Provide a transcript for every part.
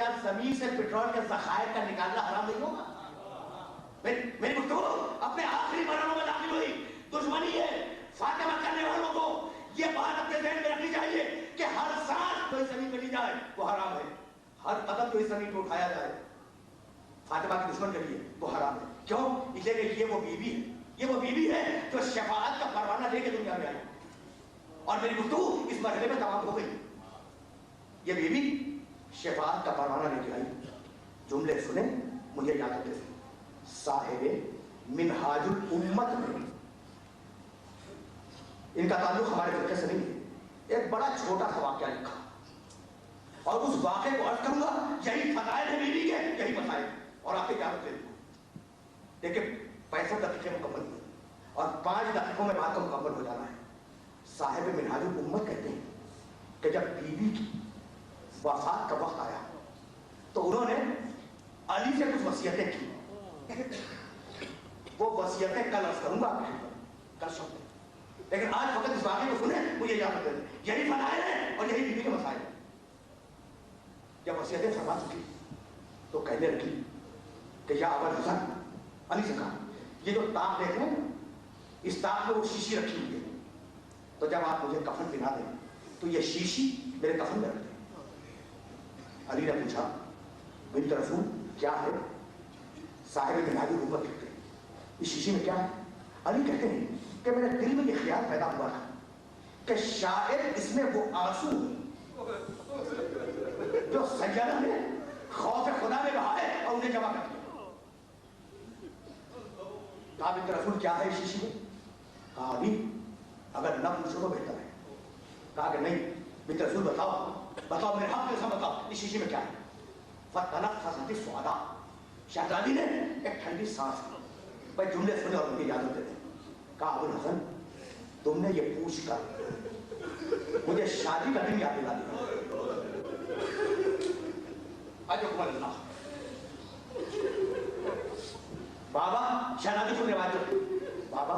کیا زمین سے پیٹرول کے ذخائر کا نکالنا حرام نہیں ہوگا؟ میری گفتگو اپنے آخری مرحلوں میں داخل ہوئی. دشمنی ہے فاطمہ کرنے والوں کو یہ بات اپنے ذہن میں رکھنی چاہیے کہ ہر سانس جو اس زمین پہ لی جائے وہ حرام ہے. ہر قدم جو اس زمین پہ اٹھایا جائے فاطمہ کے دشمن کے لیے وہ حرام ہے. کیوں؟ اس لیے کہ یہ وہ بیوی ہے، یہ وہ بیوی ہے جو شفاعت کا پروانہ لے کے دنیا میں آئی. اور میری گفتگو اس مرحلے میں تمام ہو گئی. یہ بیوی شفاعت کا پروانہ لے کے آئی. جملے سنیں، مجھے یاد رکھتے تھے. صاحب منہاج الامت میں ان کا تعلق ہمارے فرقے سے نہیں ہے. ایک بڑا چھوٹا سا واقعہ لکھا اور اس واقعے کو عرض کروں گا. یہی فضائل ہے بیوی کے، یہی مسائل اور آپ کے کیا رکھتے ہیں. دیکھیں 65 دقیقے مکمل ہوئے اور 5 دقیقوں میں بات کو مکمل ہو جانا ہے. صاحب منہاج الامت کہتے ہیں کہ جب بیوی کی وفات کا وقت آیا تو انہوں نے علی سے کچھ وصیتیں کی. وہ وصیتیں کل عرض کروں گا آپ کے کل شب میں، لیکن آج فقط اس واقعے کو سنیں، مجھے یاد رکھتے ہیں. یہی فضائل ہیں اور یہی بیوی کے مسائل ہیں. جب وصیتیں فرما چکی تو کہنے لگی کہ یا ابا الحسن، علی سے کہا یہ جو طاق دیکھ رہے ہیں اس طاق میں وہ شیشی رکھی ہوئی ہے، تو جب آپ مجھے کفن پہنا دیں تو یہ شیشی میرے کفن میں رکھ دیں. علی نے پوچھا بنت رسول کیا ہے؟ صاحب منہاج الامت کہتے ہیں اس شیشی میں کیا ہے؟ علی کہتے ہیں کہ میرے دل میں یہ خیال پیدا ہوا تھا کہ شاید اس میں وہ آنسو جو سیدہ نے خوف خدا میں بہائے اور انہیں جمع کر دیا. کہا بنت رسول کیا ہے اس شیشی میں؟ کہا علی اگر نہ پوچھو تو بہتر ہے. کہا کہ نہیں بنت رسول بتاؤ میرے حق کے ساتھ بتاؤ اس شیشی میں کیا ہے. فتنفست السعداء، شہزادی نے ایک ٹھنڈی سانس لی. بھائی جملے سنے اور مجھے یاد ہوتے تھے. کہا ابو الحسن تم نے یہ پوچھ کر مجھے شادی کا دن یاد دلا دیا. اجب اللہ بابا شہزادی کو روایت، بابا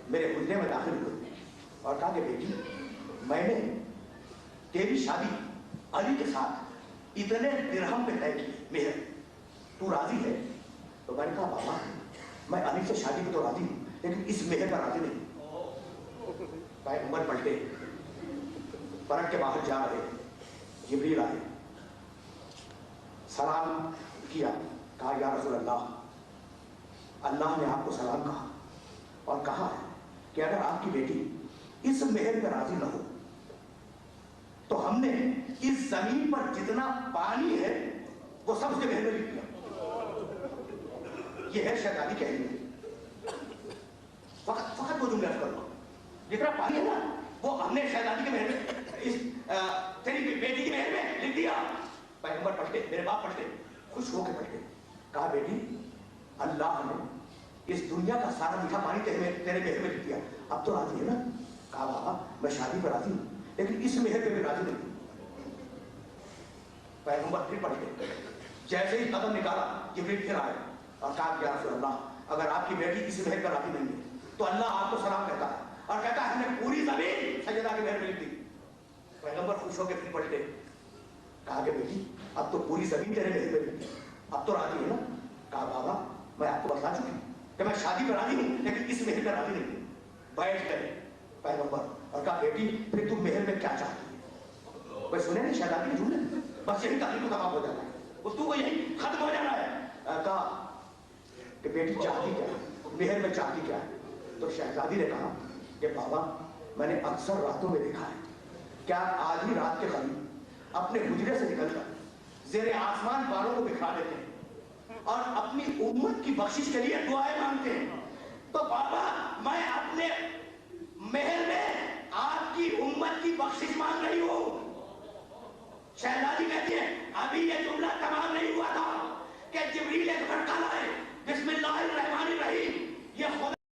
میرے حجرے میں داخل ہوئے اور کہا کہ بیٹی میں نے تیری شادی علی کے ساتھ اتنے درہم پہ طے کی مہر، تو راضی ہے؟ تو میں نے کہا بابا میں علی سے شادی کو تو راضی ہوں لیکن اس مہر پر راضی نہیں. بھائی عمر پلٹے، پلٹ کے باہر جا رہے، جبریل آئے، سلام کیا. کہا یا رسول اللہ، اللہ نے آپ کو سلام کہا اور کہا ہے کہ اگر آپ کی بیٹی اس مہر پہ راضی نہ ہو تو ہم نے اس زمین پر جتنا پانی ہے وہ سب اس کے مہر میں لکھ دیا. یہ ہے شہزادی کہہ رہی ہے. فقط وہ جملہ کر لو، جتنا پانی ہے نا وہ ہم نے شہزادی کے مہر میں تیری بیٹی کی مہر میں لکھ دیا. پیغمبر پلٹے، میرے باپ پلٹے، خوش ہو کے پلٹے. کہا بیٹی اللہ نے اس دنیا کا سارا میٹھا پانی تیرے مہر میں لکھ دیا، اب تو راضی ہے نا؟ کہا بابا میں شادی پر راضی ہوں لیکن اس مہر پہ بھی راضی نہیں ہوں. پیغمبر پھر پلٹے، جیسے ہی قدم نکالا جبریل پھر آئے اور کہا یا رسول اللہ اگر آپ کی بیٹی اس مہر پر راضی نہیں ہے تو اللہ آپ کو سلام کہتا ہے اور کہتا ہے ہم نے پوری زمین سیدہ کی مہر میں لکھ دی. پیغمبر خوش ہو کے پھر پلٹے، کہا کہ بیٹی اب تو پوری زمین تیرے مہر میں لکھ دی، اب تو راضی ہے نا؟ کہا بابا میں آپ کو بتا چکی کہ میں شادی پر راضی ہوں لیکن اس مہر پر راضی نہیں ہوں. بیٹھ گئے پیغمبر اور کہا بیٹی پھر تم مہر میں کیا چاہتی ہے؟ بھائی سنے نہیں شہزادی کے جملے، بس یہی تعلیم کو تمام ہو جانا ہے، اس کو یہی ختم ہو جانا ہے. کہا کہ بیٹی چاہتی کیا ہے، مہر میں چاہتی کیا ہے؟ تو شہزادی نے کہا کہ بابا میں نے اکثر راتوں میں دیکھا ہے کہ آپ آدھی رات کے قریب اپنے حجرے سے نکل کر زیر آسمان بالوں کو بکھرا دیتے ہیں اور اپنی امت کی بخشش کے لیے دعائیں مانگتے ہیں. تو بابا میں اپنے محل میں آپ کی امت کی بخشش مانگ رہی ہوں. شہزادی کہتی ہے ابھی یہ جملہ تمام نہیں ہوا تھا کہ جبریل ایک بھڑکا لائے، بسم اللہ الرحمن الرحیم، یہ خدا